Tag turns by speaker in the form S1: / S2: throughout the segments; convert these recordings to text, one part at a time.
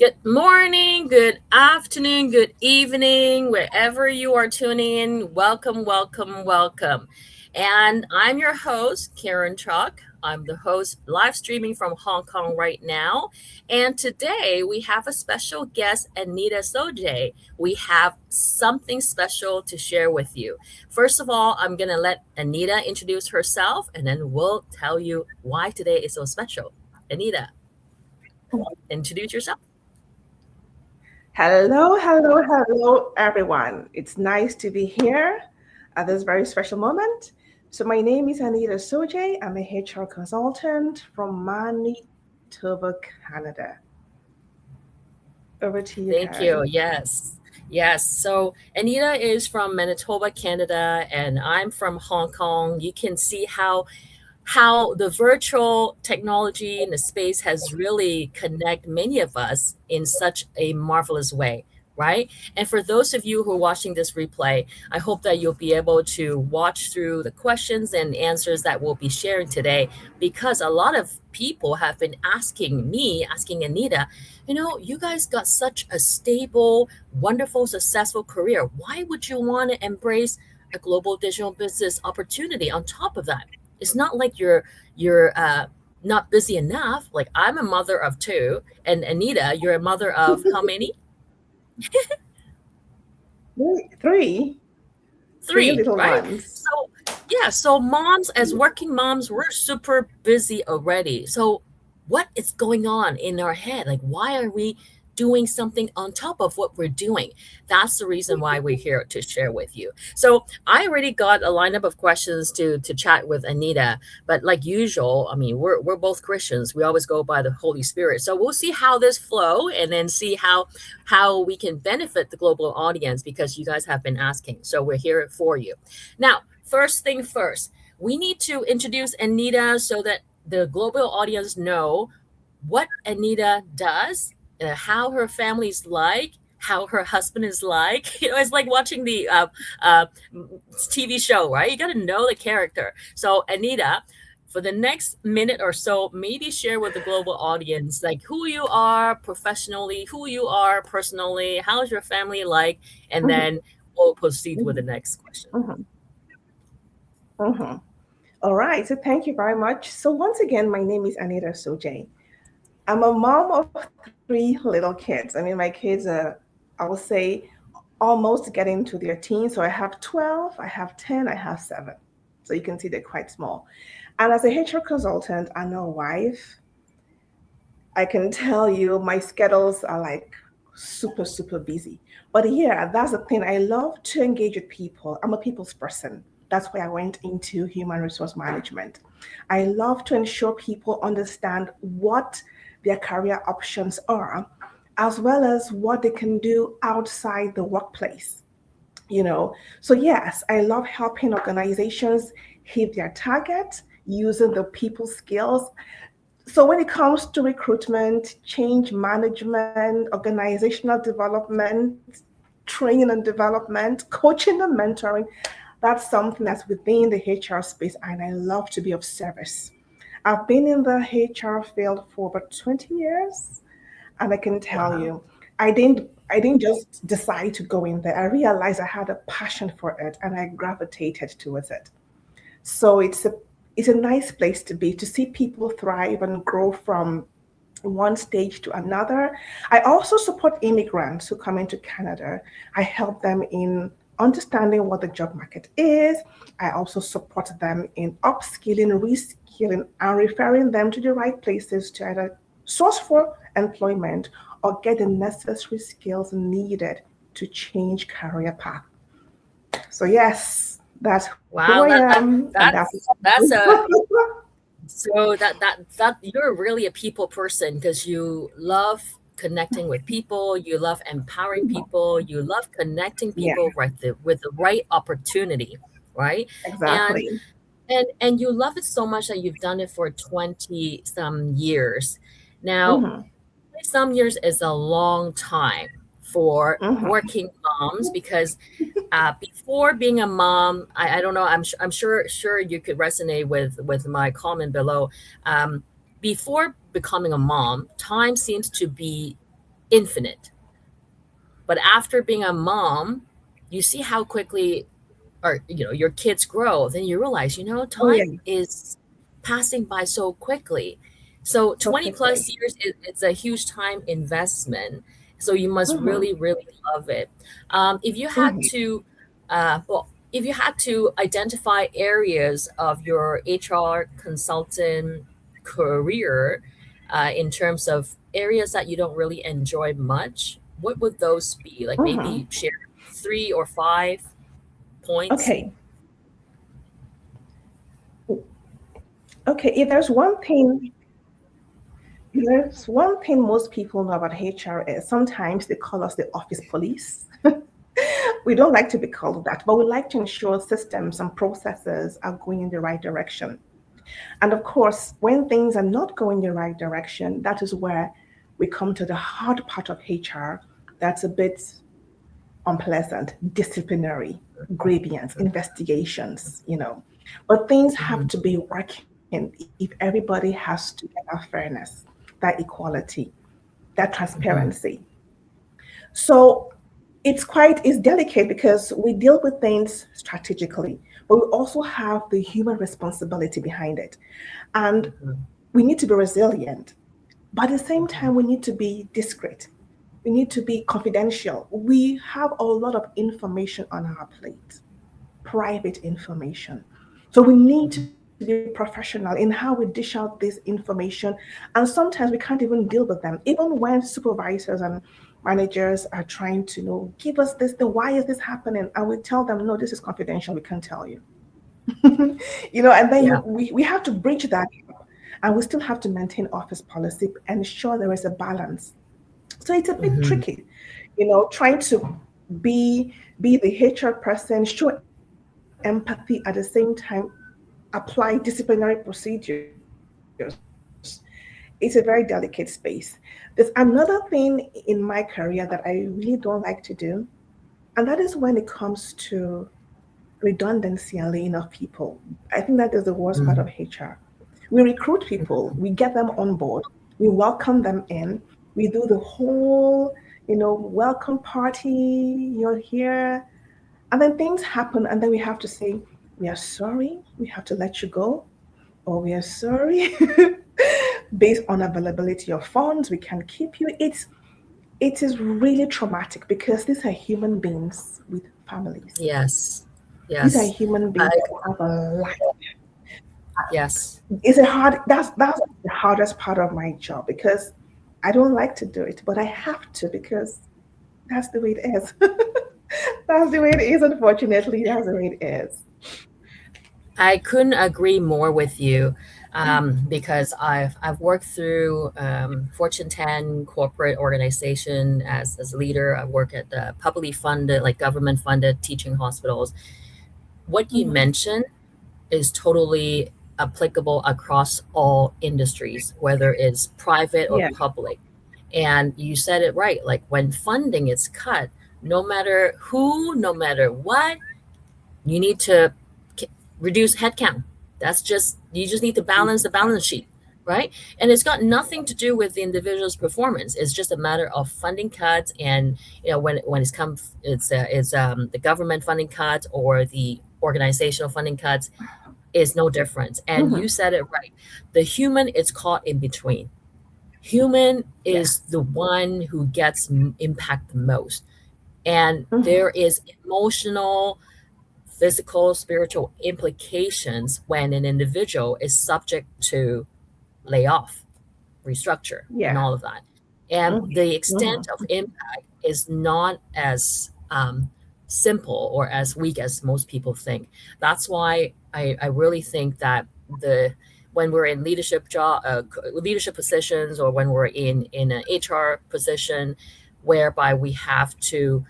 S1: Good morning, good afternoon, good evening, wherever you are tuning in. Welcome, welcome, welcome. And I'm your host, Karen Chuck. I'm the host live streaming from Hong Kong right now. And today we have a special guest, 𝗵𝗂𝗁𝗁𝗁𝗁. We have something special to share with you. First of all, I'm going to let Anita introduce herself, and then we'll tell you why today is so special. Anita, introduce yourself.
S2: Hello, everyone. It's nice to be here at this very special moment. So my name is 𝗵𝗂𝗁𝗁𝗁𝗁. I'm a HR consultant from Manitoba, Canada. Over to you,
S1: Thank
S2: Karen.
S1: you. Yes. So Anita is from Manitoba, Canada, and I'm from Hong Kong. You can see how the virtual technology in the space has really connect many of us in such a marvelous way, right? And for those of you who are watching this replay, I hope that you'll be able to watch through the questions and answers that we'll be sharing today, because a lot of people have been asking Anita, you guys got such a stable, wonderful, successful career. Why would you want to embrace a global digital business opportunity on top of that? It's not like you're not busy enough. Like, I'm a mother of two, and Anita, you're a mother of how many?
S2: Three little
S1: right?
S2: ones.
S1: So moms, as working moms, we're super busy already. So what is going on in our head? Like, why are we doing something on top of what we're doing? That's the reason why we're here to share with you. So I already got a lineup of questions to chat with Anita, but like usual, I mean, we're both Christians. We always go by the Holy Spirit. So we'll see how this flow, and then see how we can benefit the global audience, because you guys have been asking. So we're here for you. Now, first thing first, we need to introduce Anita so that the global audience know what Anita does, how her family's like, how her husband is like. It's like watching the TV show, right? You got to know the character. So Anita, for the next minute or so, maybe share with the global audience like who you are professionally, who you are personally, how's your family like, and then we'll proceed with the next question.
S2: All right. So thank you very much. So once again, my name is 𝗵𝗂𝗁𝗁𝗁𝗁. I'm a mom of three little kids. I mean, my kids are, I would say, almost getting to their teens. So I have 12, I have 10, I have 7. So you can see they're quite small. And as a HR consultant and a wife, I can tell you my schedules are like super, super busy. But yeah, that's the thing. I love to engage with people. I'm a people's person. That's why I went into human resource management. I love to ensure people understand what their career options are, as well as what they can do outside the workplace. So yes, I love helping organizations hit their target using the people skills. So when it comes to recruitment, change management, organizational development, training and development, coaching and mentoring, that's something that's within the HR space, and I love to be of service. I've been in the HR field for about 20 years, and I can tell you, I didn't just decide to go in there. I realized I had a passion for it, and I gravitated towards it. So it's a nice place to be, to see people thrive and grow from one stage to another. I also support immigrants who come into Canada. I help them in understanding what the job market is. I also support them in upskilling, reskilling, and referring them to the right places to either source for employment or get the necessary skills needed to change career path. So yes, that's who I am.
S1: That's a so that you're really a people person, because you love connecting with people, you love empowering people, you love connecting people with the right opportunity, right?
S2: Exactly.
S1: And you love it so much that you've done it for 20 some years. Now, some years is a long time for working moms, because before being a mom, I don't know, I'm sure you could resonate with my comment below. Before becoming a mom, time seems to be infinite. But after being a mom, you see how quickly your kids grow. Then you realize,
S2: Oh,
S1: time
S2: yeah.
S1: is passing by so quickly. So
S2: So
S1: 20 plus
S2: quickly.
S1: years, it's a huge time investment. So you must
S2: Mm-hmm.
S1: really, really love it. If you had
S2: Mm-hmm.
S1: to, if you had to identify areas of your HR consultant career, in terms of areas that you don't really enjoy much, what would those be? Like
S2: Mm-hmm.
S1: maybe share 3 or 5 points.
S2: Okay. Okay. If there's one thing most people know about HR is sometimes they call us the office police. We don't like to be called that, but we like to ensure systems and processes are going in the right direction. And of course, when things are not going the right direction, that is where we come to the hard part of HR that's a bit unpleasant, disciplinary, grievance, investigations. But things have
S1: Mhm,
S2: to be working if everybody has to get that fairness, that equality, that
S1: mhm,
S2: transparency. So it's delicate because we deal with things strategically, but we also have the human responsibility behind it. And
S1: mhm,
S2: we need to be resilient, but at the same
S1: mhm,
S2: time, we need to be discreet. We need to be confidential. We have a lot of information on our plate, private information. So we need to
S1: mhm,
S2: be professional in how we dish out this information. And sometimes we can't even deal with them. Even when supervisors and managers are trying to give us this, then why is this happening? And we tell them, no, this is confidential. We can't tell you. And then
S1: yeah,
S2: we have to bridge that gap, and we still have to maintain office policy and ensure there is a balance. So it's a bit
S1: mhm,
S2: tricky, trying to be the HR person, show empathy at the same time, apply disciplinary procedures. It's a very delicate space. There's another thing in my career that I really don't like to do, and that is when it comes to redundancy and laying off people. I think that is the worst part of HR.
S1: mhm,
S2: We recruit people, we get them on board, we welcome them in, we do the whole welcome party, you're here, and then things happen, and then we have to say, we are sorry, we have to let you go, or we are sorry, based on availability of funds, we can keep you. It is really traumatic because these are human beings with families.
S1: yes,
S2: These are
S1: yes,
S2: human beings
S1: I,
S2: that have a life.
S1: yes.
S2: That's the hardest part of my job because I don't like to do it, but I have to because that's the way it is. That's the way it is, unfortunately. That's the way it is.
S1: I couldn't agree more with you, because I've worked through, Fortune 10 corporate organization as a leader. I work at the publicly funded, like government funded teaching hospitals. What you
S2: Mhm.
S1: mentioned is totally applicable across all industries, whether it's private or
S2: Yeah.
S1: public. And you said it right. Like when funding is cut, no matter who, no matter what, you need to reduce headcount. That's just, you just need to balance the balance sheet, right? And it's got nothing to do with the individual's performance. It's just a matter of funding cuts. And when it's the government funding cuts or the organizational funding cuts, is no difference. And
S2: Mhm.
S1: you said it right. The human is caught in between. Human
S2: Yes.
S1: is the one who gets impact the most. And
S2: Mhm.
S1: there is emotional, physical, spiritual implications when an individual is subject to layoff, restructure, and
S2: Yeah.
S1: all of that. And
S2: Mhm.
S1: the extent
S2: Mhm.
S1: of impact is not as simple or as weak as most people think. That's why I really think that the when we're in leadership positions, or when we're in an HR position, whereby we have to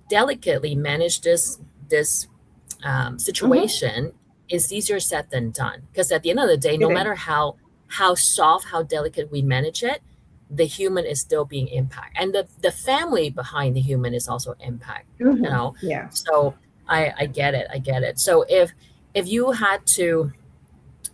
S1: delicately manage this
S2: Mhm.
S1: situation, is easier said than done. Because at the end of the day,
S2: It
S1: no
S2: is.
S1: matter how soft, how delicate we manage it, the human is still being impacted, and the family behind the human is also impact. You
S2: Mhm.
S1: know,
S2: Yeah.
S1: so I get it. I get it. So if you had to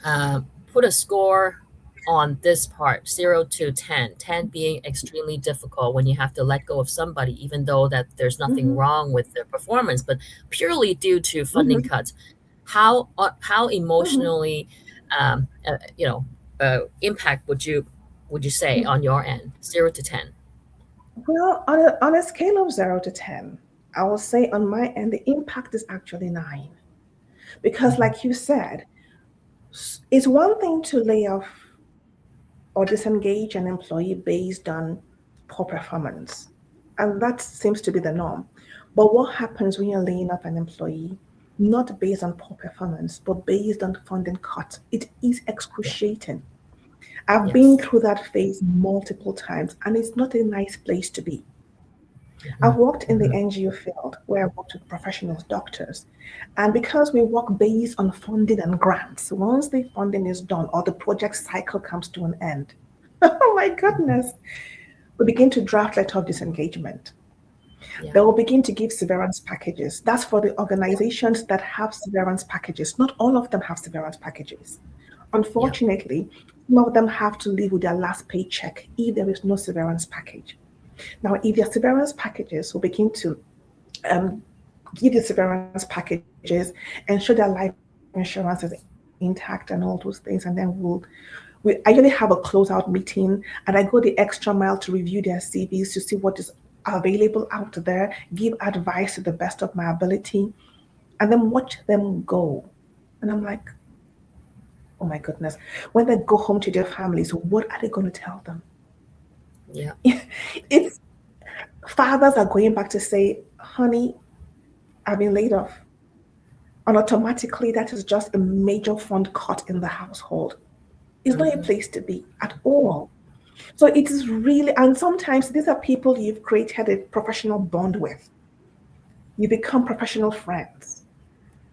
S1: uh, put a score on this part, 0 to 10, 10 being extremely difficult when you have to let go of somebody, even though that there's nothing wrong with their performance, but purely due to funding cuts. How emotionally, impact would you say on your end, 0 to 10?
S2: Well, on a scale of 0 to 10, I will say on my end, the impact is actually 9. Because like you said, it's one thing to lay off or disengage an employee based on poor performance. And that seems to be the norm. But what happens when you're laying off an employee, not based on poor performance, but based on funding cuts? It is excruciating. I've been through that phase multiple times, and it's not a nice place to be. I've worked in the NGO field where I worked with professionals, doctors, and because we work based on funding and grants, once the funding is done or the project cycle comes to an end, oh my goodness, we begin to draft letter of disengagement. They will begin to give severance packages. That's for the organizations that have severance packages. Not all of them have severance packages. Unfortunately, some of them have to live with their last paycheck if there is no severance package. Now, if their severance packages will begin to give the severance packages, ensure their life insurance is intact and all those things, and then we actually have a closeout meeting, and I go the extra mile to review their CVs to see what is available out there, give advice to the best of my ability, and then watch them go. And I'm like, oh my goodness, when they go home to their families, what are they going to tell them?
S1: Yeah.
S2: It's fathers are going back to say, honey, I've been laid off. And automatically that is just a major fund cut in the household. It's not a place to be at all. So it is really, and sometimes these are people you've created a professional bond with. You become professional friends.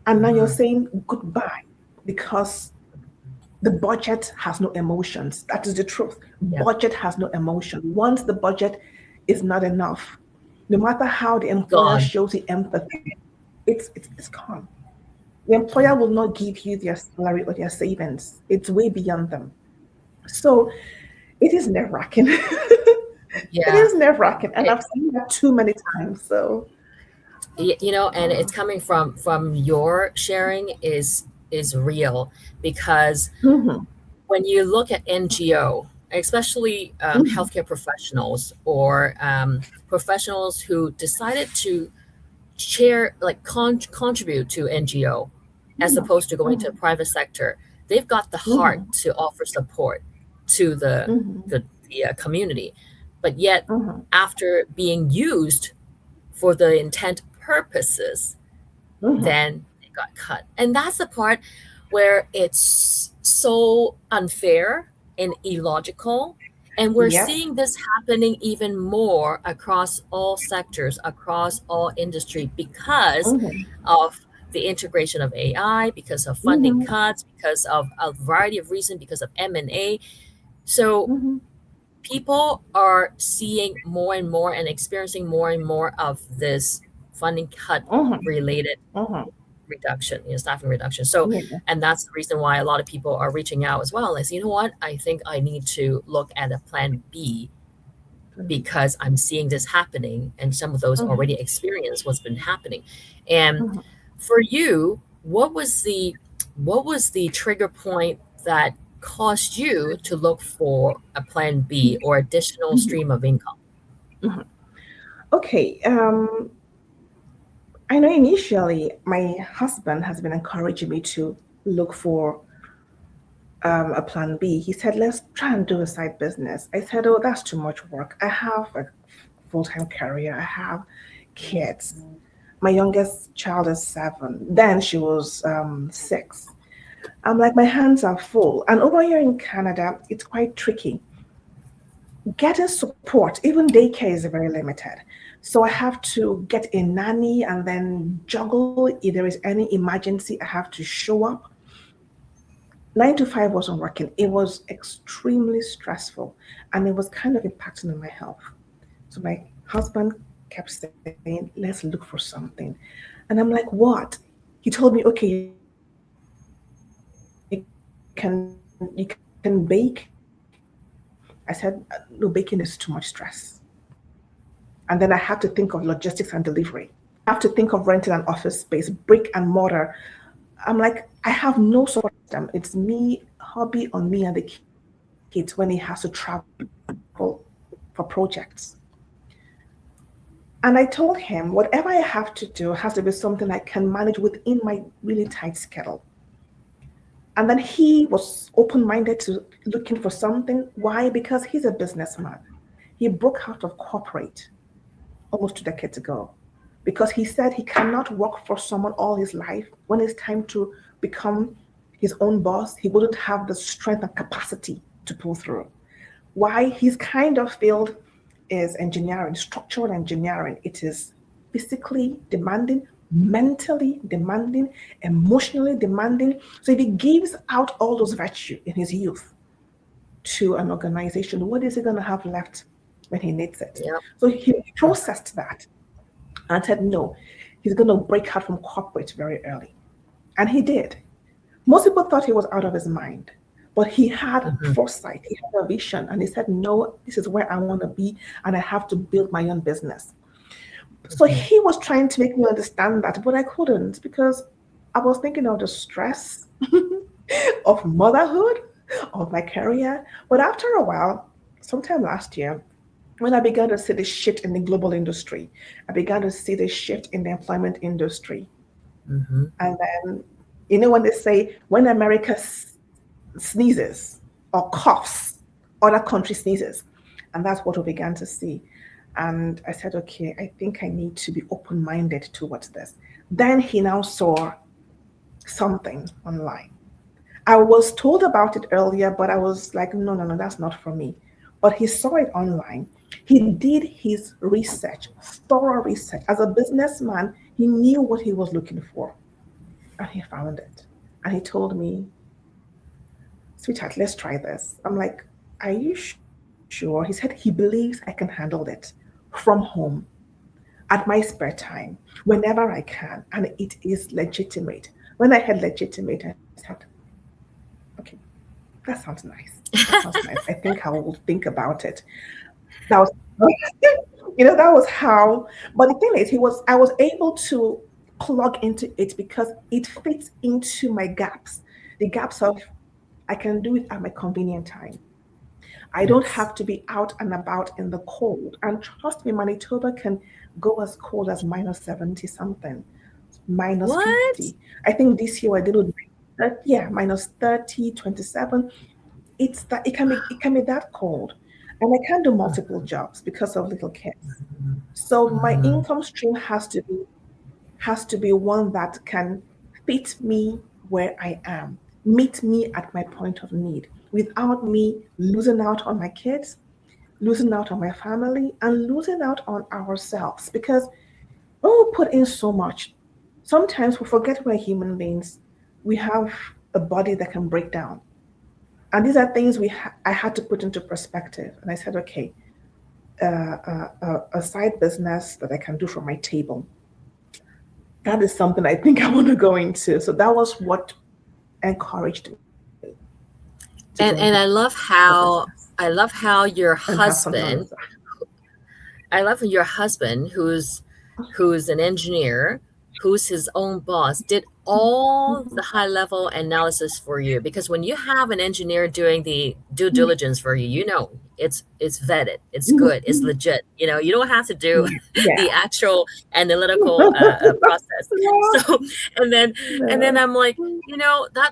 S2: And now you're saying goodbye because the budget has no emotions. That is the truth. Budget has no emotion. Once the budget is not enough, no matter how the employer shows the empathy, it's gone. The employer will not give you their salary or their savings. It's way beyond them. So it is nerve-wracking. It is nerve-wracking. And I've seen that too many times. So
S1: and it's coming from your sharing is real, because when you look at NGO, especially healthcare professionals or professionals who decided to contribute to NGO as opposed to going to the private sector, they've got the heart to offer support to the community. But yet, after being used for the intent purposes, then it got cut. And that's the part where it's so unfair and illogical. And we're seeing this happening even more across all sectors, across all industry, because of the integration of AI, because of funding cuts, because of a variety of reasons, because of M&A. So people are seeing more and more and experiencing more and more of this funding cut related reduction, staffing reduction. So, and that's the reason why a lot of people are reaching out as well, is, you know what, I think I need to look at a plan B, because I'm seeing this happening, and some of those already experienced what's been happening. And for you, what was the trigger point that caused you to look for a plan B or additional stream of income?
S2: Okay. I know initially my husband has been encouraging me to look for a plan B. He said, let's try and do a side business. I said, oh, that's too much work. I have a full-time career. I have kids. My youngest child is 7. Then she was 6. I'm like, my hands are full. And over here in Canada, it's quite tricky. Getting support, even daycare, is very limited. So I have to get a nanny and then juggle. If there is any emergency, I have to show up. 9 to 5 wasn't working. It was extremely stressful, and it was kind of impacting on my health. So my husband kept saying, let's look for something. And I'm like, what? He told me, okay, you can bake, I said, no, baking is too much stress. And then I have to think of logistics and delivery. I have to think of renting an office space, brick and mortar. I'm like, I have no support system. It's me, hobby on me and the kids when he has to travel for projects. And I told him, whatever I have to do has to be something I can manage within my really tight schedule. And then he was open-minded to looking for something. Why? Because he's a businessman. He broke out of corporate almost 2 decades ago because he said he cannot work for someone all his life. When it's time to become his own boss, he wouldn't have the strength and capacity to pull through. Why? His kind of field is engineering, structural engineering. It is physically demanding, mentally demanding, emotionally demanding. So if he gives out all those virtues in his youth to an organization, what is he going to have left when he needs it?
S1: Yep.
S2: So he processed that and said, no, he's going to break out from corporate very early. And he did. Most people thought he was out of his mind, but he had foresight, he had a vision, and he said, no, this is where I want to be, and I have to build my own business. So he was trying to make me understand that, but I couldn't because I was thinking of the stress of motherhood, of my career. But after a while, sometime last year, when I began to see the shift in the global industry, I began to see the shift in the employment industry. And then, you know, when they say, when America sneezes or coughs, other country sneezes. And that's what we began to see. And I said, okay, I think I need to be open-minded towards this. Then he now saw something online. I was told about it earlier, but I was like, no, that's not for me. But he saw it online. He did his research, thorough research. As a businessman, he knew what he was looking for. And he found it. And he told me, sweetheart, let's try this. I'm like, are you sure? He said he believes I can handle it from home at my spare time, whenever I can. And it is legitimate. When I heard legitimate, I said, okay, that sounds nice. That sounds nice. I think I will think about it. That was, that was how. But the thing is, I was able to plug into it because it fits into my gaps. The gaps of I can do it at my convenient time. I don't have to be out and about in the cold. And trust me, Manitoba can go as cold as minus 70 something, minus 50. I think this year I did with minus 30, 27. It can be that cold. And I can't do multiple jobs because of little kids. So my income stream has to be one that can fit me where I am, meet me at my point of need, without me losing out on my kids, losing out on my family, and losing out on ourselves. Because when we put in so much, sometimes we forget we're human beings. We have a body that can break down. And these are things I had to put into perspective. And I said, okay, a side business that I can do from my table. That is something I think I want to go into. So that was what encouraged me.
S1: And I love how your husband, who's an engineer, who's his own boss, did all the high level analysis for you. Because when you have an engineer doing the due diligence for you, it's vetted, it's good, it's legit. You don't have to do the actual analytical process. So and then I'm like,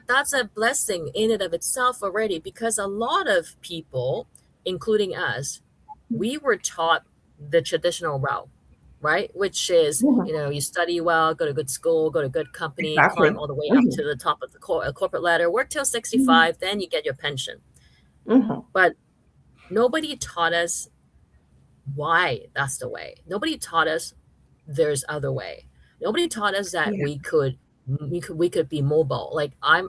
S1: that's a blessing in and of itself already, because a lot of people, including us, we were taught the traditional route, right? Which is, you study well, go to good school, go to good company, climb all the way up to the top of the corporate ladder, work till 65, then you get your pension. But nobody taught us why that's the way. Nobody taught us there's other way. Nobody taught us that we could be mobile. Like I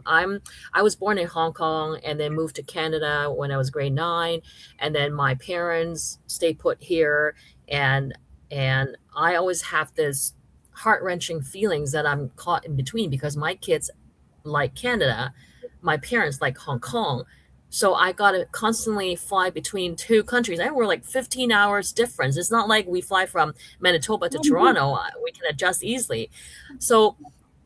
S1: was born in Hong Kong and then moved to Canada when I was grade 9, and then my parents stayed put here, and I always have this heart-wrenching feelings that I'm caught in between, because my kids like Canada, my parents like Hong Kong. So I got to constantly fly between two countries. And we're like 15 hours difference. It's not like we fly from Manitoba to
S2: Mhm.
S1: Toronto. We can adjust easily. So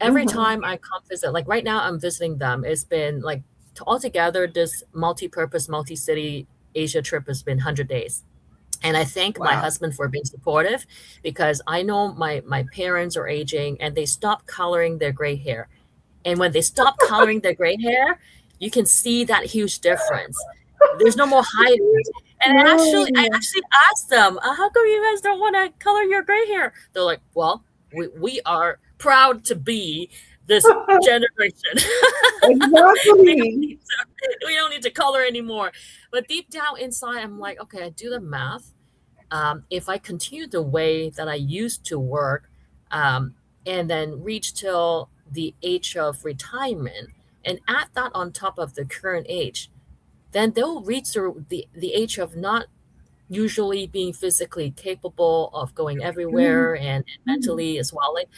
S1: every
S2: Mhm.
S1: time I come visit, like right now I'm visiting them, it's been like altogether this multi-purpose, multi-city Asia trip has been 100 days. And I thank my
S2: Wow.
S1: husband for being supportive because I know my parents are aging and they stop coloring their gray hair. And when they stop coloring their gray hair, you can see that huge difference. There's no more hiding. And I
S2: No.
S1: actually asked them, how come you guys don't want to color your gray hair? They're like, well, we are proud to be this generation. we, don't
S2: Exactly.
S1: need we don't need to color anymore. But deep down inside, I'm like, okay, I do the math. If I continue the way that I used to work, and then reach till the age of retirement and add that on top of the current age, then they'll reach the age of not usually being physically capable of going
S2: Mhm.
S1: everywhere and
S2: Mhm.
S1: mentally as well. Like,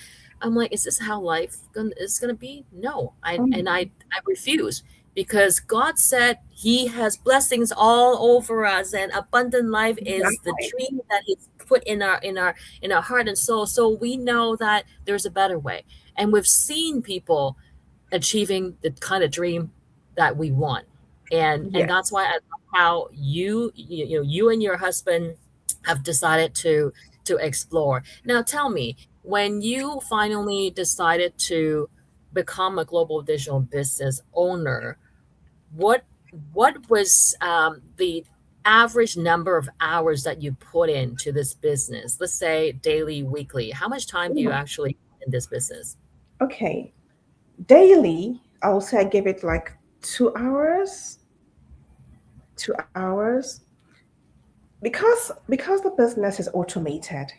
S1: I'm like, is this how life is gonna be? No,
S2: Mhm.
S1: I refuse because God said He has blessings all over us, and abundant life is the
S2: Exactly.
S1: dream that He's put in our heart and soul. So we know that there's a better way, and we've seen people achieving the kind of dream that we want. And that's
S2: Yes.
S1: why I love how you and your husband have decided to explore. Now tell me, when you finally decided to become a global digital business owner, what what was the average number of hours that you put into this business? Let's say daily, weekly. How much time do you
S2: Mhm.
S1: actually put in this business?
S2: Okay. Daily, I will say I give it like 2 hours. 2 hours. Because the business is automated,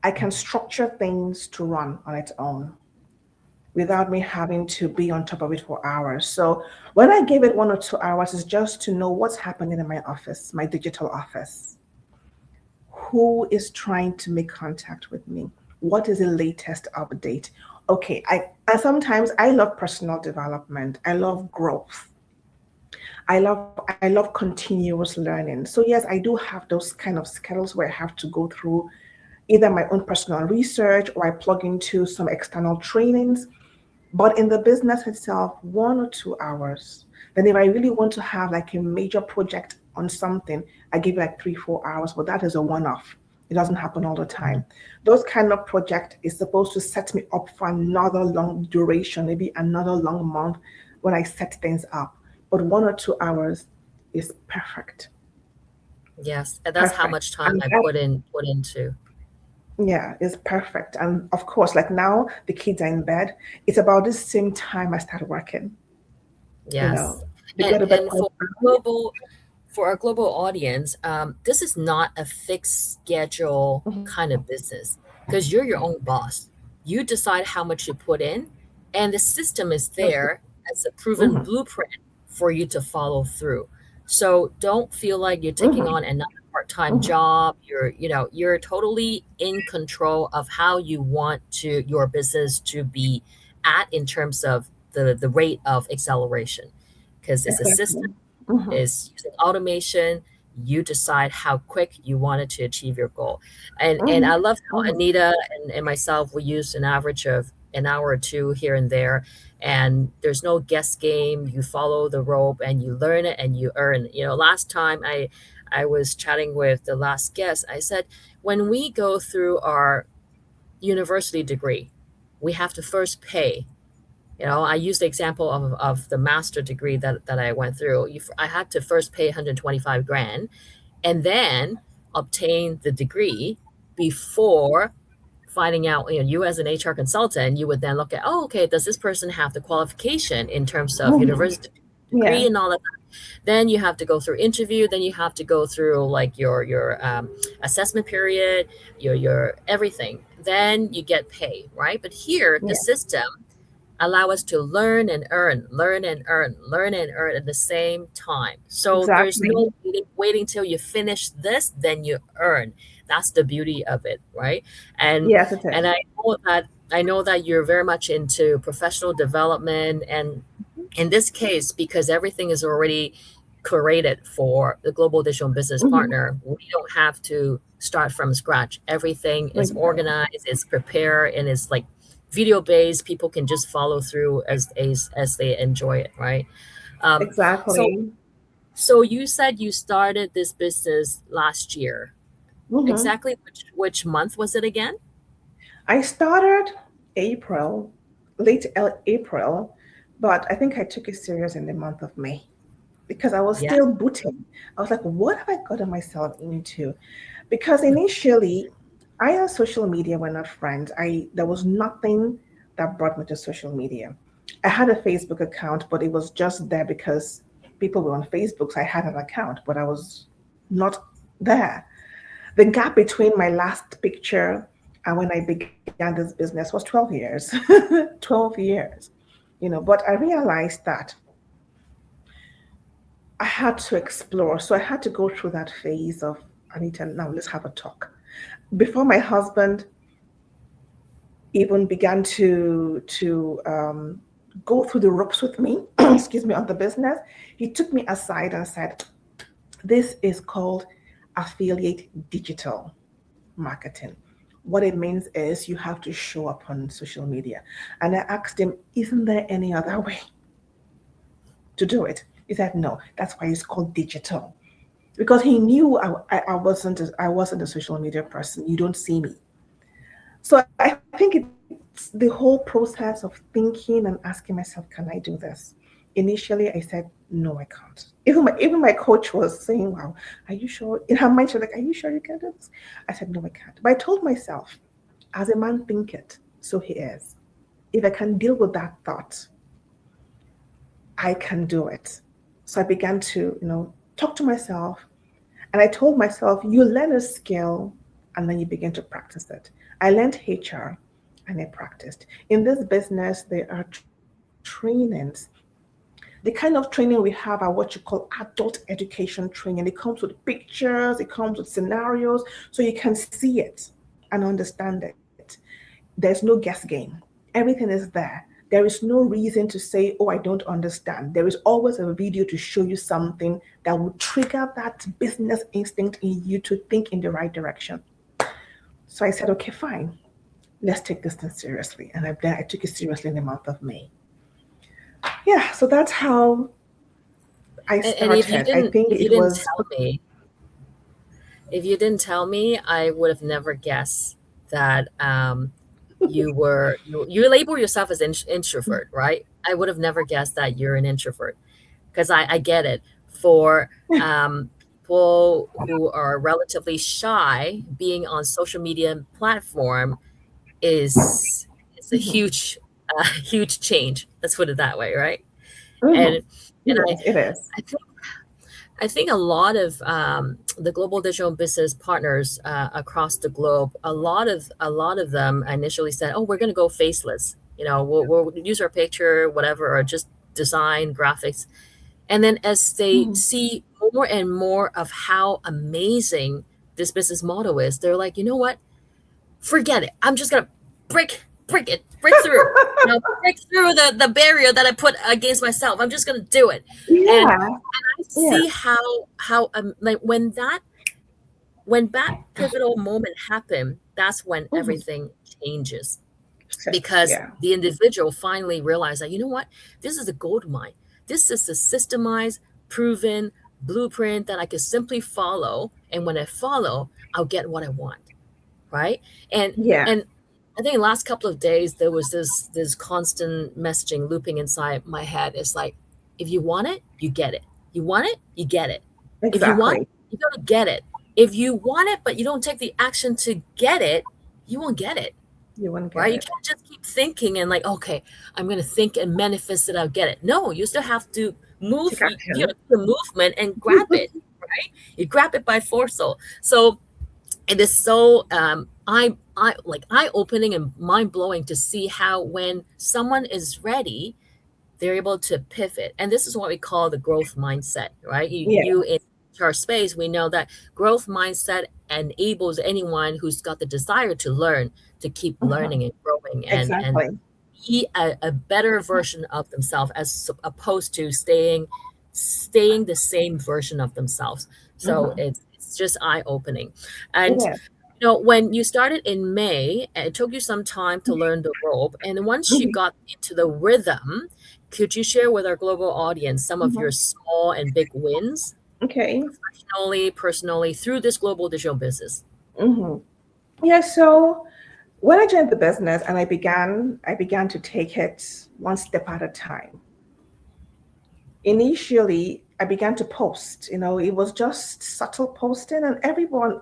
S2: I can structure things to run on its own without me having to be on top of it for hours. So when I give it 1 or 2 hours, it's just to know what's happening in my office, my digital office. Who is trying to make contact with me? What is the latest update? Okay, and sometimes I love personal development. I love growth. I love continuous learning. So yes, I do have those kind of skills where I have to go through either my own personal research or I plug into some external trainings. But in the business itself, 1 or 2 hours. Then if I really want to have like a major project on something, I give like 3, 4 hours, but that is a one-off. It doesn't happen all the time. Those kind of project is supposed to set me up for another long duration, maybe another long month when I set things up. But 1 or 2 hours is perfect.
S1: Yes, and that's how
S2: Perfect.
S1: much time
S2: And
S1: I
S2: that,
S1: put into.
S2: yeah, is perfect. And of course, like now the kids are in bed. It's about the same time I start working. You know,
S1: Yes.
S2: they go to bed
S1: And
S2: quite
S1: for
S2: early.
S1: our global audience, this is not a fixed schedule
S2: Mhm.
S1: kind of business because you're your own boss. You decide how much you put in, and the system is there as a proven
S2: Mhm.
S1: blueprint for you to follow through. So don't feel like you're taking
S2: Mhm.
S1: on another part-time
S2: Mhm.
S1: job. You're totally in control of how you want to your business to be at in terms of the rate of acceleration because it's a system,
S2: Exactly. Mhm.
S1: is using automation. You decide how quick you wanted to achieve your goal. And I
S2: Mhm.
S1: love how
S2: Mhm.
S1: Anita and myself, we use an average of an hour or two here and there. And there's no guess game. You follow the rope and you learn it and you earn. Last time I was chatting with the last guest, I said, when we go through our university degree, we have to first pay. I use the example of the master degree that I went through. I had to first pay 125 grand and then obtain the degree before finding out, you as an HR consultant, you would then look at, oh, okay, does this person have the qualification in terms of
S2: Mhm.
S1: university degree
S2: Yeah.
S1: and all that? Then you have to go through interview, then you have to go through like your assessment period, your everything. Then you get paid, right? But here, the
S2: Yeah.
S1: system allow us to learn and earn, learn and earn, learn and earn at the same time. So there's
S2: Exactly.
S1: no waiting till you finish this, then you earn. That's the beauty of it, right? And
S2: Yes, it
S1: and
S2: is.
S1: I know that you're very much into professional development, and In this case, because everything is already curated for the global digital business
S2: Mhm.
S1: partner, we don't have to start from scratch. Everything is
S2: Exactly.
S1: organized, it's prepared, and it's like video based. People can just follow through as they enjoy it, right? Um, so
S2: Exactly.
S1: so you said you started this business last year.
S2: Mhm.
S1: Exactly which month was it again?
S2: I started April, late April, but I think I took it serious in the month of May because I was
S1: Yeah.
S2: still booting. I was like, what have I gotten myself into? Because initially, I and social media were not friends. There was nothing that brought me to social media. I had a Facebook account, but it was just there because people were on Facebook, so I had an account, but I was not there. The gap between my last picture and when I began this business was 12 years. 12 years. But I realized that I had to explore. So I had to go through that phase of, Anita, now let's have a talk. Before my husband even began to go through the ropes with me, excuse me, on the business, he took me aside and said, this is called affiliate digital marketing. What it means is you have to show up on social media. And I asked him, isn't there any other way to do it? He said, no, that's why it's called digital. Because he knew I wasn't a social media person. You don't see me. So I think it's the whole process of thinking and asking myself, can I do this? Initially, I said, no, I can't. Even my coach was saying, wow, are you sure? In her mind, she was like, are you sure you can do this? I said, no, I can't. But I told myself, as a man thinketh, so he is. If I can deal with that thought, I can do it. So I began to, talk to myself. And I told myself, you learn a skill and then you begin to practice it. I learned HR and I practiced. In this business, there are trainings. The kind of training we have are what you call adult education training. It comes with pictures, it comes with scenarios, so you can see it and understand it. There's no guess game. Everything is there. There is no reason to say, oh, I don't understand. There is always a video to show you something that will trigger that business instinct in you to think in the right direction. So I said, okay, fine, let's take this thing seriously. And then I took it seriously in the month of May. Yeah, so that's how I
S1: And if you
S2: started. I
S1: didn't
S2: think
S1: if you
S2: it
S1: didn't
S2: was,
S1: tell me, if you didn't tell me, I would have never guessed that you label yourself as introvert, right? I would have never guessed that you're an introvert because I get it. For people who are relatively shy, being on social media platform is a
S2: mhm.
S1: huge change. Let's put it that way, right?
S2: Mhm.
S1: And
S2: It is. It is.
S1: I think I think a lot of the global digital business partners across the globe, a lot of them initially said, "Oh, we're going to go faceless. We'll use our picture, whatever, or just design graphics." And then as they
S2: Mhm.
S1: see more and more of how amazing this business model is, they're like, you know what? Forget it. I'm just gonna break through. Break through the barrier that I put against myself. I'm just gonna do it. And
S2: Yeah.
S1: I
S2: Yeah.
S1: see how like when that pivotal moment happened, that's when
S2: Mhm.
S1: everything changes
S2: Shifts.
S1: because
S2: Yeah.
S1: the individual finally realized that, you know what, this is a gold mine. This is a systemized, proven blueprint that I can simply follow, and when I follow, I'll get what I want, right? And
S2: Yeah.
S1: and I think the last couple of days there was this constant messaging looping inside my head. It's like, if you want it, you get it. You want it, you get it. If you want,
S2: Exactly.
S1: you gotta get it. If you want it, but you don't take the action to get it, you won't get it,
S2: You wouldn't get
S1: right? You
S2: it.
S1: can't just keep thinking and like, okay, I'm gonna think and manifest it, I'll get it. No, you still have to move,
S2: Take action.
S1: the movement and grab it, right? You grab it by force. So it is so I like eye-opening and mind-blowing to see how when someone is ready, they're able to pivot. And this is what we call the growth mindset, right?
S2: Yeah.
S1: You in our space, we know that growth mindset enables anyone who's got the desire to learn to keep
S2: Uh-huh.
S1: learning and growing and
S2: Exactly.
S1: be a better version of themselves as opposed to staying the same version of themselves. So
S2: Mhm.
S1: it's just eye-opening.
S2: It
S1: And
S2: is.
S1: when you started in May, it took you some time to learn the rope. And once you
S2: Mhm.
S1: got into the rhythm, could you share with our global audience some of your
S2: Mhm.
S1: small and big wins,
S2: Okay.
S1: professionally, personally, through this global digital business?
S2: Mhm. Yeah. So when I joined the business and I began to take it one step at a time. Initially, I began to post. It was just subtle posting, and everyone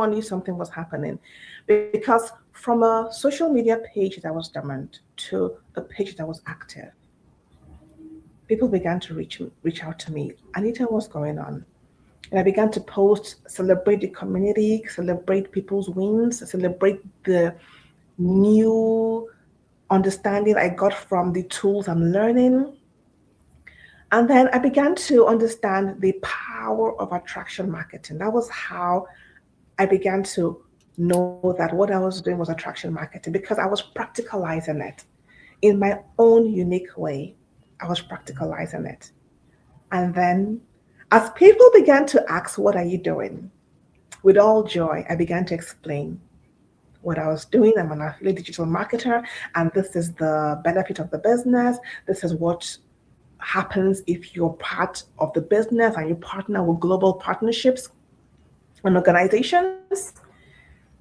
S2: knew something was happening, because from a social media page that was dormant to a page that was active, people began to reach out to me. Anita, what's going on? And I began to post, celebrate the community, celebrate people's wins, celebrate the new understanding I got from the tools I'm learning. And then I began to understand the power of attraction marketing. That was how I began to know that what I was doing was attraction marketing, because I was practicalizing it in my own unique way. I was practicalizing it. And then, as people began to ask, "What are you doing?" with all joy, I began to explain what I was doing. I'm an affiliate digital marketer, and this is the benefit of the business. This is what happens if you're part of the business and you partner with global partnerships and organizations.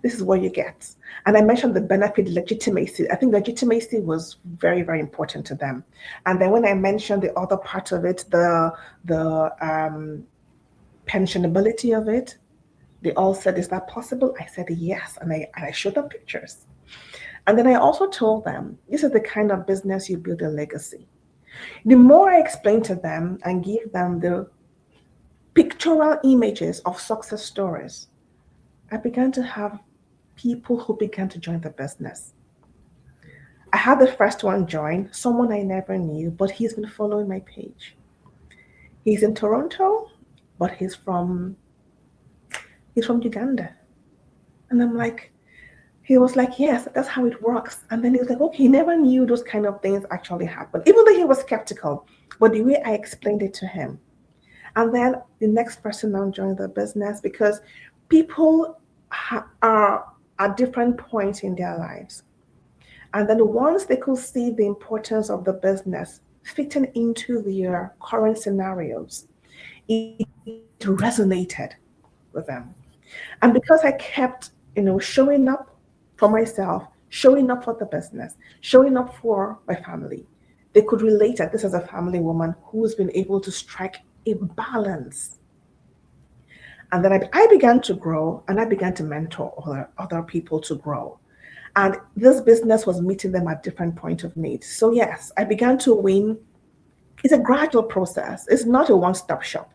S2: This is what you get. And I mentioned the benefit legitimacy. I think legitimacy was very, very important to them. And then when I mentioned the other part of it, the pensionability of it, they all said, "Is that possible?" I said, "Yes." And I showed them pictures. And then I also told them, this is the kind of business you build a legacy. The more I explained to them and give them the pictorial images of success stories, I began to have people who began to join the business. I had the first one join, someone I never knew, but he's been following my page. He's in Toronto, but he's from Uganda. And I'm like, he was like, "Yes, that's how it works." And then he was like, "Okay, he never knew those kind of things actually happen." Even though he was skeptical, but the way I explained it to him. And then the next person now joined the business, because people are at different points in their lives. And then once they could see the importance of the business fitting into their current scenarios, it resonated with them. And because I kept, showing up for myself, showing up for the business, showing up for my family, they could relate that this is a family woman who's been able to strike a balance. And then I began to grow, and I began to mentor other people to grow. And this business was meeting them at different point of need. So yes, I began to win. It's a gradual process. It's not a one-stop shop.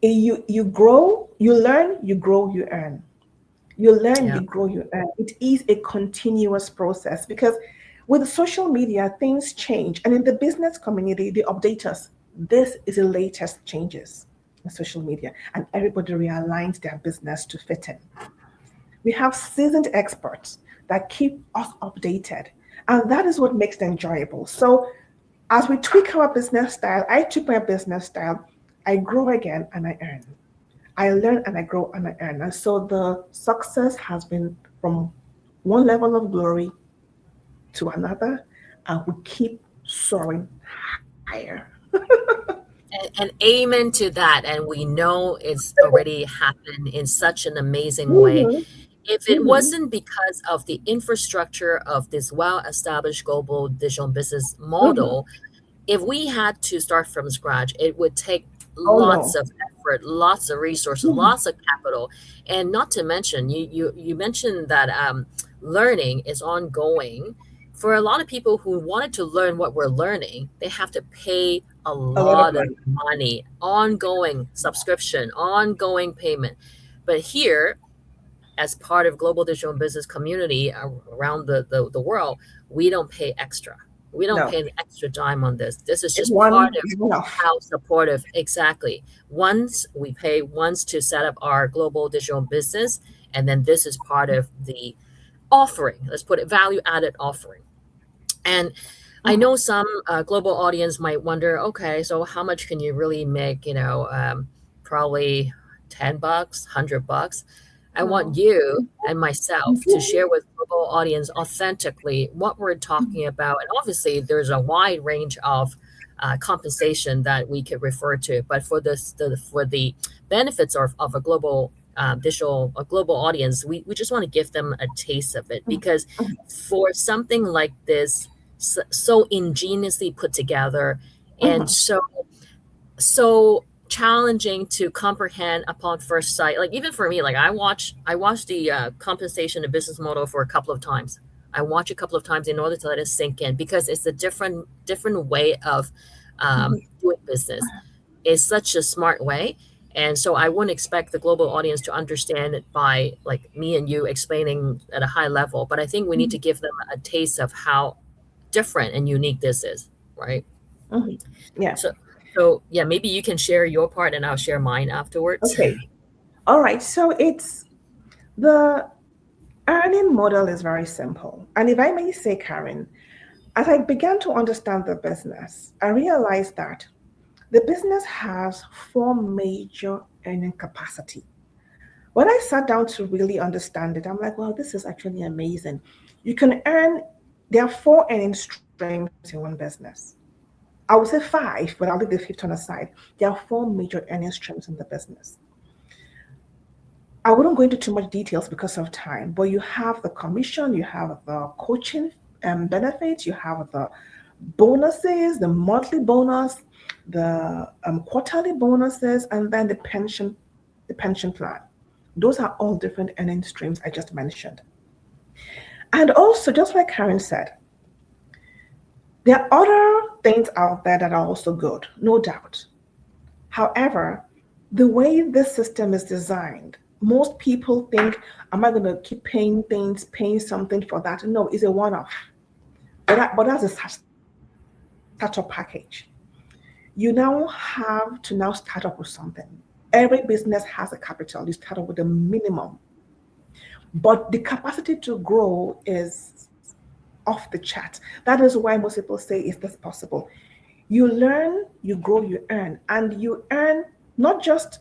S2: You grow, you learn, you grow, you earn. You learn,
S1: Yeah.
S2: you grow, you earn. It is a continuous process, because with social media, things change. And in the business community, they update us. This is the latest changes in social media, and everybody realigns their business to fit in. We have seasoned experts that keep us updated, and that is what makes it enjoyable. So, as we tweak our business style, I tweak my business style, I grow again and I earn. I learn and I grow and I earn. And so the success has been from one level of glory to another, and we keep soaring higher.
S1: And amen to that. And we know it's already happened in such an amazing way.
S2: Mhm,
S1: If it
S2: mhm,
S1: wasn't because of the infrastructure of this well-established global digital business
S2: mhm.
S1: model, if we had to start from scratch, it would take
S2: Oh
S1: lots
S2: no.
S1: of effort, lots of resources,
S2: Mhm.
S1: lots of capital, and not to mention you mentioned that learning is ongoing. For a lot of people who wanted to learn what we're learning, they have to pay a
S2: A lot of
S1: lot of
S2: money.
S1: money, ongoing subscription, ongoing payment. But here, as part of global digital business community around the world, we don't pay extra. We don't
S2: No,
S1: pay an extra dime on this. This is
S2: it's
S1: just part
S2: one
S1: of
S2: is enough.
S1: how supportive. Exactly. Once we pay once to set up our global digital business, and then this is part of the offering. Let's put it value added offering. And I
S2: Mhm.
S1: know some global audience might wonder, okay, so how much can you really make? Probably $10, $100. I want
S2: No.
S1: you and myself to
S2: Mhm.
S1: share with global audience authentically what we're talking about. And obviously, there's a wide range of compensation that we could refer to. But for for the benefits of a global a global audience, we just want to give them a taste of it, because
S2: Mhm.
S1: for something like this, so ingeniously put together and
S2: Mhm.
S1: so challenging to comprehend upon first sight. Like even for me, like I watched the compensation and business model for a couple of times. I watch a couple of times in order to let it sink in, because it's a different way of
S2: Mhm.
S1: doing business. It's such a smart way. And so I wouldn't expect the global audience to understand it by like me and you explaining at a high level, but I think we need to
S2: Mhm.
S1: give them a taste of how different and unique this is, right?
S2: Mhm. Yeah.
S1: So, so yeah, maybe you can share your part and I'll share mine afterwards.
S2: Okay. All right. So it's the earning model is very simple. And if I may say, Karen, as I began to understand the business, I realized that the business has four major earning capacity. When I sat down to really understand it, I'm like, well, this is actually amazing. You can earn, there are four earning streams in one business. I would say five, but I'll leave the fifth one aside. There are four major earning streams in the business. I wouldn't go into too much details because of time, but you have the commission, you have the coaching benefits, you have the bonuses, the monthly bonus, the quarterly bonuses, and then the pension plan. Those are all different earning streams I just mentioned. And also, just like Karen said, there are other things out there that are also good, no doubt. However, the way this system is designed, most people think, am I going to keep paying things, paying something for that? No, it's a one off. But that's a startup package. You now have to now start up with something. Every business has a capital. You start up with a minimum. But the capacity to grow is off the chart. That is why most people say, is this possible? You learn, you grow, you earn, and you earn not just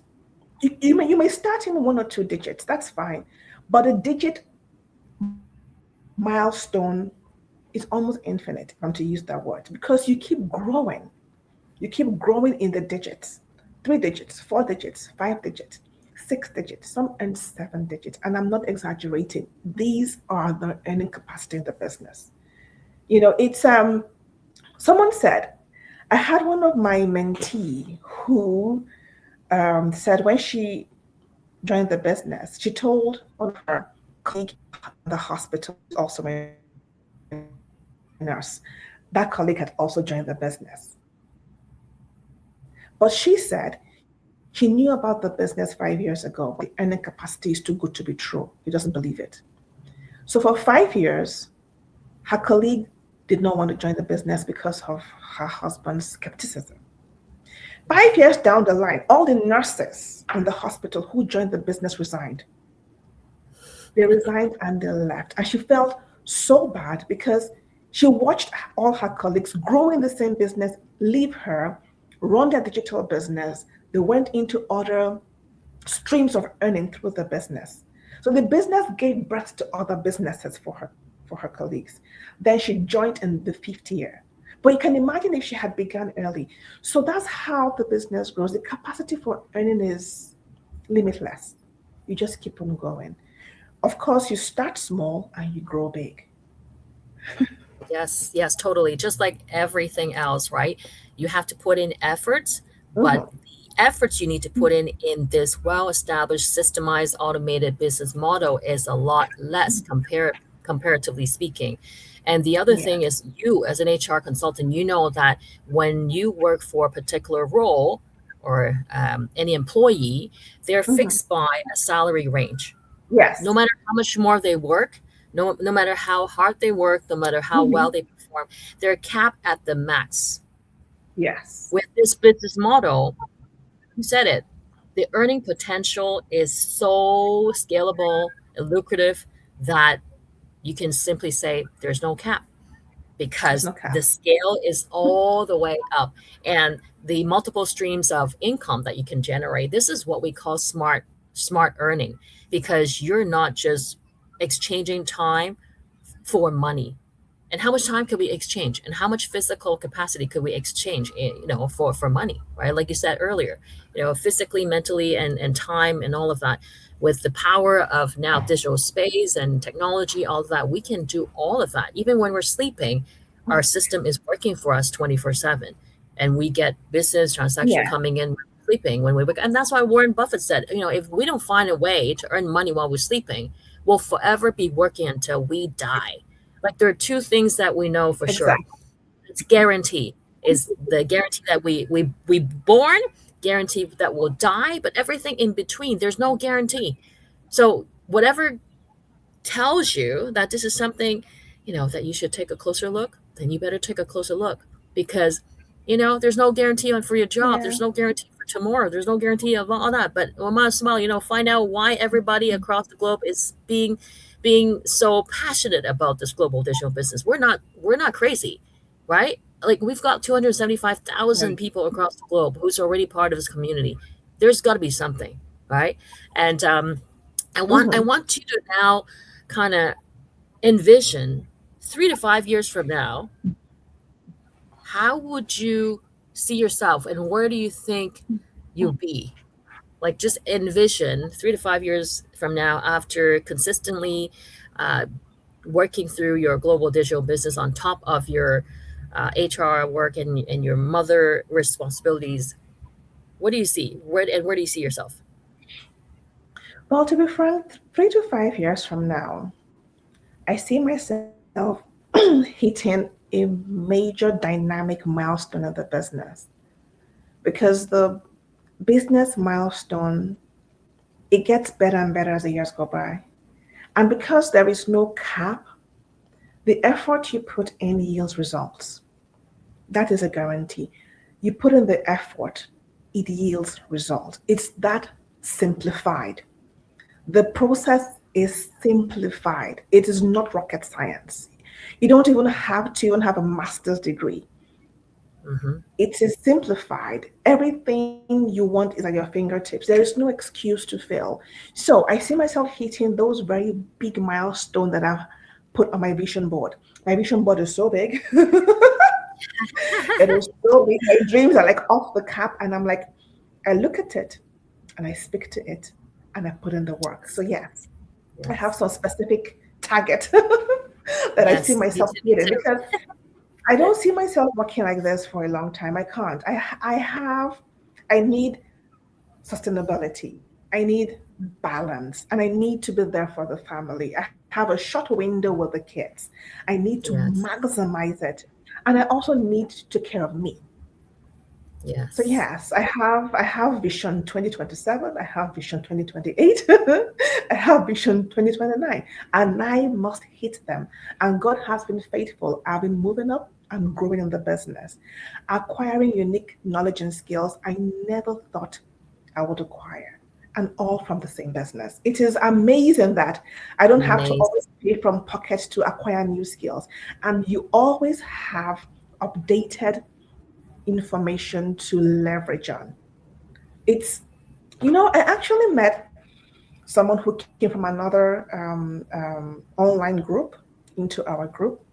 S2: you may start in one or two digits, that's fine. But a digit milestone is almost infinite, if I'm to use that word, because you keep growing. You keep growing in the digits. Three digits, four digits, five digits, six digits, some earn seven digits. And I'm not exaggerating. These are the earning capacity in the business. It's someone said, I had one of my mentee who said when she joined the business, she told one of her colleague in the hospital, who's also a nurse, that colleague had also joined the business. But she said she knew about the business 5 years ago, but the earning capacity is too good to be true. He doesn't believe it. So for 5 years, her colleague did not want to join the business because of her husband's skepticism. 5 years down the line, all the nurses in the hospital who joined the business resigned. They resigned and they left. And she felt so bad because she watched all her colleagues grow in the same business, leave her, run their digital business. They went into other streams of earning through the business. So the business gave birth to other businesses for her colleagues. Then she joined in the fifth year. But you can imagine if she had begun early. So that's how the business grows. The capacity for earning is limitless. You just keep on going. Of course, you start small and you grow big.
S1: Yes, yes, totally. Just like everything else, right? You have to put in efforts, but
S2: Mhm.
S1: the efforts you need to put in this well-established, systemized, automated business model is a lot less comparatively speaking. And the other thing
S2: Yes.
S1: is you as an HR consultant, you know that when you work for a particular role or any employee, they're
S2: Mhm.
S1: fixed by a salary range. No
S2: Yes.
S1: matter how much more they work, no matter how hard they work, no matter how well
S2: Mhm.
S1: they perform, they're capped at the max.
S2: Yes.
S1: With this business model, you said it, the earning potential is so scalable and lucrative that you can simply say there's no cap,
S2: There's
S1: because
S2: no cap.
S1: the scale is all the way up, and the multiple streams of income that you can generate. This is what we call smart earning, because you're not just exchanging time for money. And how much time could we exchange, and how much physical capacity could we exchange, for money, right? Like you said earlier, physically, mentally, and time, and all of that. With the power of now digital space and technology, all of that, we can do all of that. Even when we're sleeping, our system is working for us 24/7, and we get business transaction
S2: Yeah,
S1: coming in when we're sleeping, when we wake. And that's why Warren Buffett said, if we don't find a way to earn money while we're sleeping, we'll forever be working until we die. Like, there are two things that we know for sure.
S2: exactly.
S1: It's guarantee, is the guarantee that we born, guarantee that we'll die, but everything in between, there's no guarantee. So whatever tells you that this is something, that you should take a closer look, then you better take a closer look, because there's no guarantee for your job,
S2: Yeah.
S1: there's no guarantee for tomorrow, there's no guarantee of all that. But Smile, find out why everybody across the globe is being so passionate about this global digital business. We're not crazy, right? Like, we've got 275,000
S2: Right.
S1: people across the globe who's already part of this community. There's got to be something, right? And I
S2: Mm-hmm.
S1: want you to now kind of envision 3 to 5 years from now. How would you see yourself, and where do you think you'll be? Like, just envision 3 to 5 years from now, after consistently uh, working through your global digital business on top of your HR work and your mother responsibilities. What do you see? Where do you see yourself?
S2: Well, to be frank, 3 to 5 years from now, I see myself hitting a major dynamic milestone of the business, because the business milestone, it gets better and better as the years go by. And because there is no cap, the effort you put in yields results. That is a guarantee. You put in the effort, it yields results. It's that simplified. The process is simplified. It is not rocket science. You don't even have to even have a master's degree.
S1: Hmm.
S2: It is simplified. Everything you want is at your fingertips. There is no excuse to fail. So I see myself hitting those very big milestones that I've put on my vision board. My vision board is so big. It is so big. My dreams are like off the cap, and I'm like, I look at it and I speak to it and I put in the work. So yes, I have
S1: Yes.
S2: some specific target that I see
S1: Yes. Me
S2: myself
S1: too. Me
S2: hitting,
S1: too.
S2: because I don't see myself working like this for a long time. I can't. I need sustainability. I need balance, and I need to be there for the family. I have a short window with the kids. I need to
S1: Yes.
S2: maximize it. And I also need to take care of me. So
S1: Yes.
S2: yes, I have vision 2027, I have vision 2028, I have vision 2029, and I must hit them. And God has been faithful. I've been moving up and growing in the business, acquiring unique knowledge and skills I never thought I would acquire, and all from the same business. It is amazing that I don't have to
S1: Amazing.
S2: always pay from pocket to acquire new skills, and you always have updated information to leverage on. It's, I actually met someone who came from another online group into our group.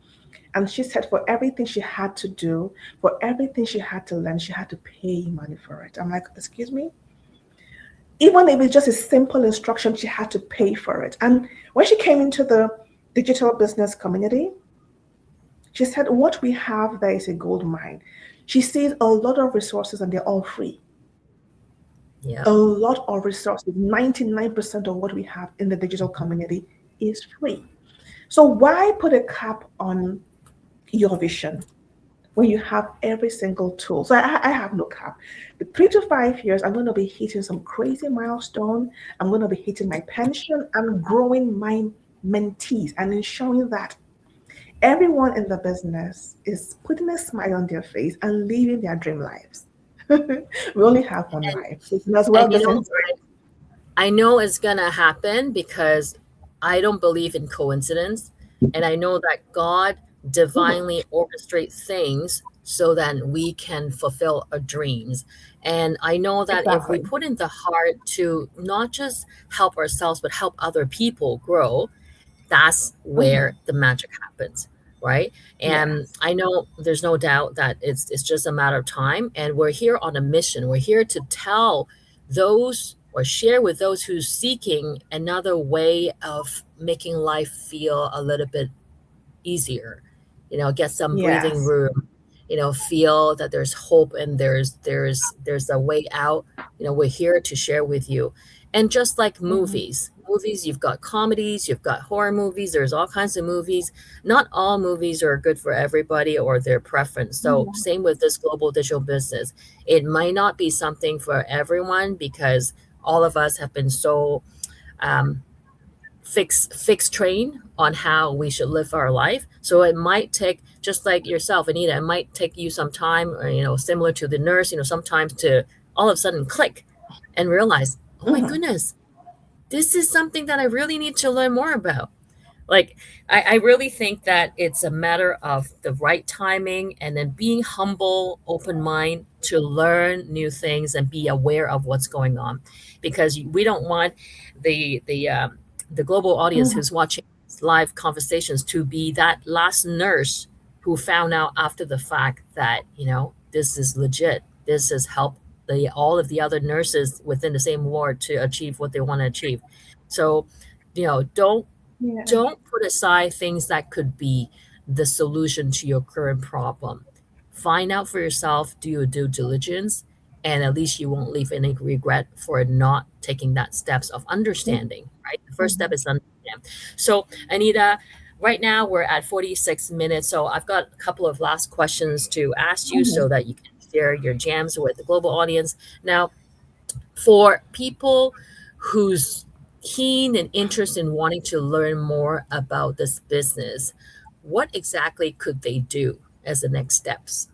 S2: And she said for everything she had to do, for everything she had to learn, she had to pay money for it. I'm like, excuse me? Even if it's just a simple instruction, she had to pay for it. And when she came into the digital business community, she said, what we have there is a gold mine. She sees a lot of resources and they're all free. A
S1: Yep.
S2: lot of resources, 99% of what we have in the digital
S1: Mhm.
S2: community is free. So why put a cap on your vision when you have every single tool? So I have no cap. The 3 to 5 years, I'm going to be hitting some crazy milestone. I'm going to be hitting my pension and growing my mentees and ensuring that everyone in the business is putting a smile on their face and living their dream lives. We only have one
S1: And
S2: life, so you might as well
S1: and
S2: just enjoy it.
S1: I know it's gonna happen, because I don't believe in coincidence, and I know that God divinely orchestrate things so that we can fulfill our dreams. And I know that if we
S2: Exactly.
S1: put in the heart to not just help ourselves, but help other people grow, that's
S2: Mhm.
S1: where the magic happens, right? And
S2: Yes.
S1: I know there's no doubt that it's just a matter of time, and we're here on a mission. We're here to tell those or share with those who's seeking another way of making life feel a little bit easier. Get some breathing
S2: Yes.
S1: room, feel that there's hope and there's a way out. We're here to share with you. And just like
S2: Mhm.
S1: movies, you've got comedies, you've got horror movies, there's all kinds of movies. Not all movies are good for everybody or their preference. So
S2: Mhm.
S1: same with this global digital business. It might not be something for everyone because all of us have been so um, fixed train on how we should live our life. So it might take, just like yourself, Anita, it might take you some time, or similar to the nurse, sometimes to all of a sudden click and realize, oh my
S2: Mhm.
S1: goodness, this is something that I really need to learn more about. Like, I really think that it's a matter of the right timing and then being humble, open mind to learn new things and be aware of what's going on, because we don't want the the um, the global audience
S2: Mhm.
S1: who's watching live conversations to be that last nurse who found out after the fact that this is legit. This has helped all of the other nurses within the same ward to achieve what they want to achieve. So, don't
S2: Yeah.
S1: don't put aside things that could be the solution to your current problem. Find out for yourself, do your due diligence, and at least you won't leave any regret for not taking that steps of understanding, right? The first step
S2: Mhm.
S1: is understand. So, Anita, right now we're at 46 minutes. So I've got a couple of last questions to ask you so
S2: Mhm.
S1: that you can share your jams with the global audience. Now, for people who's keen and interested in wanting to learn more about this business, what exactly could they do as the next steps?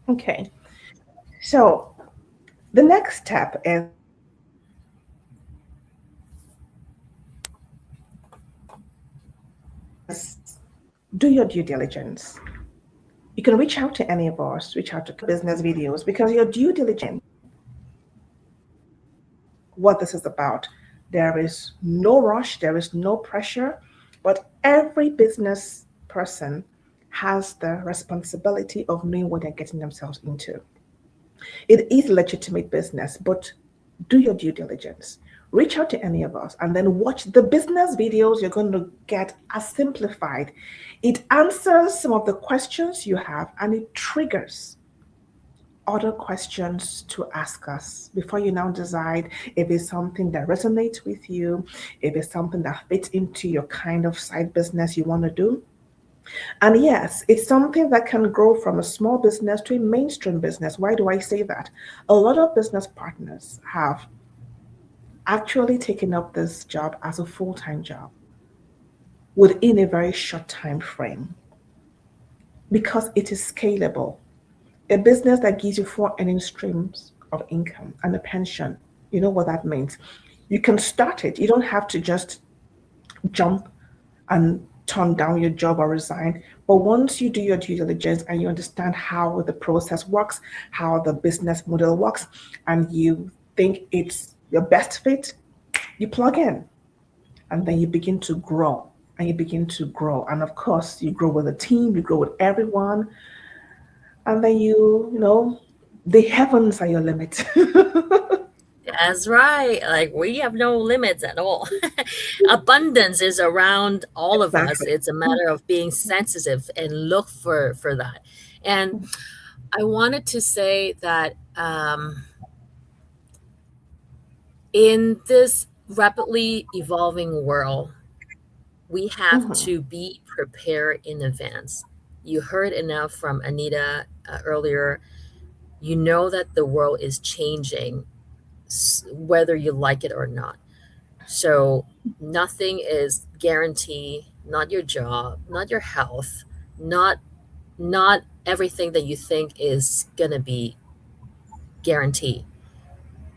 S2: Okay. So the next step is do your due diligence. You can reach out to any of us, reach out to business videos because your due diligence, what this is about. There is no rush, there is no pressure, but every business person has the responsibility of knowing what they're getting themselves into. It is legitimate business, but do your due diligence. Reach out to any of us and then watch the business videos you're going to get as simplified. It answers some of the questions you have and it triggers other questions to ask us before you now decide if it's something that resonates with you, if it's something that fits into your kind of side business you want to do. And yes, it's something that can grow from a small business to a mainstream business. Why do I say that? A lot of business partners have actually taken up this job as a full time job within a very short time frame because it is scalable. A business that gives you four earning streams of income and a pension, you know what that means. You can start it. You don't have to just jump and turn down your job or resign. But once you do your due diligence and you understand how the process works, how the business model works, and you think it's your best fit, you plug in and then you begin to grow and you begin to grow. And of course, you grow with a team, you grow with everyone, and then the heavens are your limit.
S1: That's right. Like, we have no limits at all. Abundance is around all of us.
S2: Exactly.
S1: It's a matter of being sensitive and look for that. And I wanted to say that in this rapidly evolving world, we have
S2: Mhm.
S1: to be prepared in advance. You heard enough from Anita earlier. You know that the world is changing, whether you like it or not. So nothing is guaranteed, not your job, not your health, not not everything that you think is going to be guaranteed.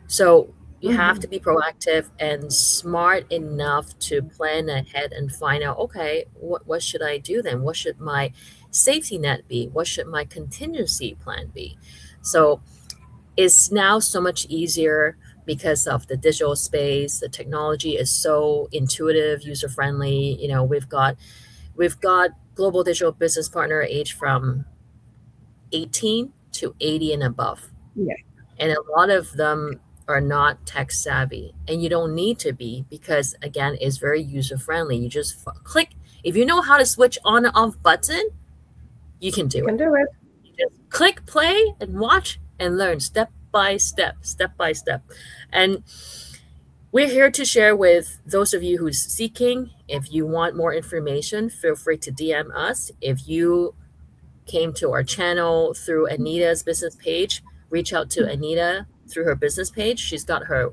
S1: So You have to be proactive and smart enough to plan ahead and find out, okay, what should I do then? What should my safety net be? What should my contingency plan be? So it's now so much easier because of the digital space. The technology is so intuitive, user friendly. You know, we've got global digital business partner age from 18 to 80 and above.
S2: Yeah.
S1: And a lot of them are not tech savvy, and you don't need to be, because again, it's very user friendly. You just click. If you know how to switch on and off button, you can do
S2: You
S1: it.
S2: can do it.
S1: You just click play and watch and learn step by step. And we're here to share with those of you who's seeking. If you want more information, feel free to DM us. If you came to our channel through Anita's business page, reach out to Anita through her business page. She's got her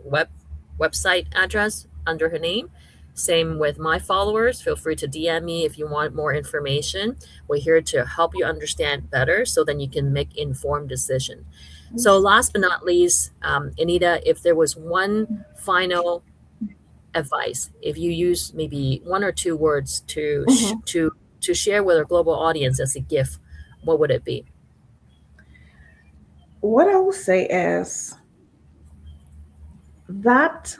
S1: website address under her name. Same with my followers. Feel free to DM me if you want more information. We're here to help you understand better so then you can make informed decision. So last but not least, Anita, if there was one final advice, if you use maybe one or two words to share with our global audience as a gift, what would it be?
S2: What I will say is that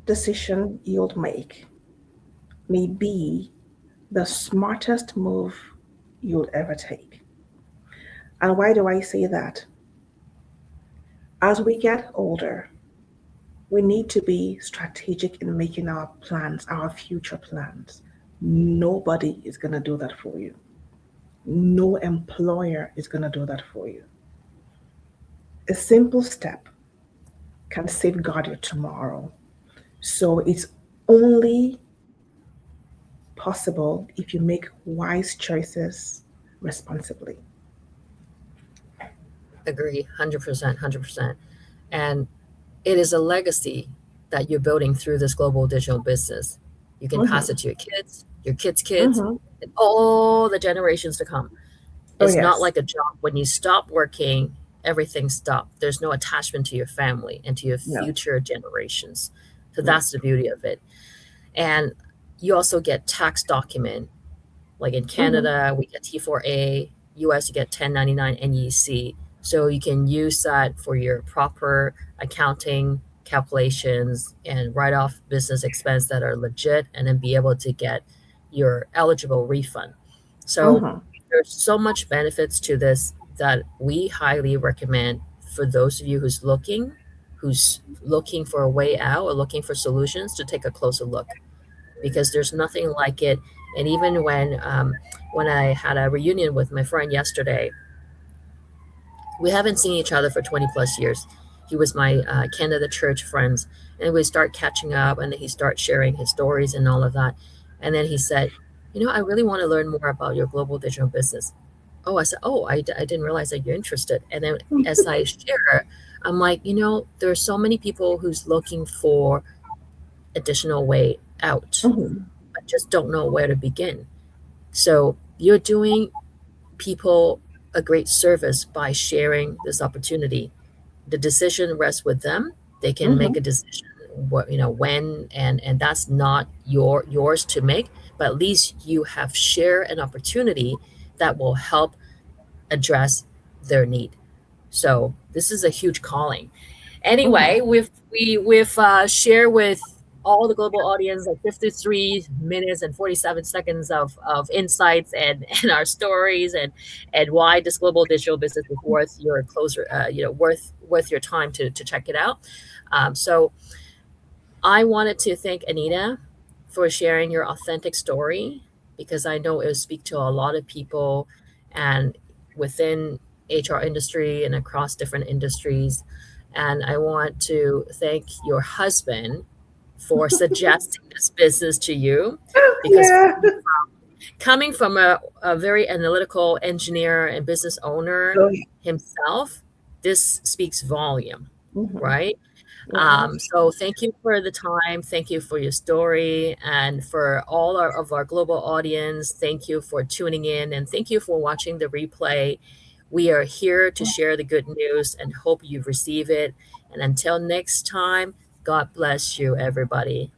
S2: decision you'll make may be the smartest move you'll ever take. And why do I say that? As we get older, we need to be strategic in making our plans, our future plans. Nobody is going to do that for you. No employer is going to do that for you. A simple step can safeguard your tomorrow. So it's only possible if you make wise choices responsibly.
S1: Agree, 100%. And it is a legacy that you're building through this global digital business. You can pass it to your kids, your kids' kids, and all the generations to come. It's not like a job. When you stop working, everything stopped. There's no attachment to your family and to your future generations. So that's the beauty of it. And you also get tax document. Like in Canada, we get T4A. US, you get 1099 NEC. So you can use that for your proper accounting calculations and write off business expense that are legit, and then be able to get your eligible refund. So there's so much benefits to this that we highly recommend for those of you who's looking for a way out or looking for solutions, to take a closer look, because there's nothing like it. And even when I had a reunion with my friend yesterday, we haven't seen each other for 20 plus years. He was my Canada church friends, and we start catching up, and he starts sharing his stories and all of that. And then he said, I really want to learn more about your global digital business. Oh, I said, I didn't realize that you're interested. And then as I share, I'm like, there are so many people who's looking for additional way out, but just don't know where to begin. So you're doing people a great service by sharing this opportunity. The decision rests with them. They can make a decision when, and that's not yours to make, but at least you have shared an opportunity that will help address their need. So this is a huge calling. Anyway, we've shared with all the global audience like 53 minutes and 47 seconds of insights and our stories and why this global digital business is worth your worth your time to check it out. So I wanted to thank Anita for sharing your authentic story, because I know it will speak to a lot of people and within HR industry and across different industries. And I want to thank your husband for suggesting this business to you, because coming from a very analytical engineer and business owner himself, this speaks volume, right? So thank you for the time. Thank you for your story, and for all of our global audience, thank you for tuning in, and thank you for watching the replay. We are here to share the good news and hope you receive it. And until next time, God bless you, everybody.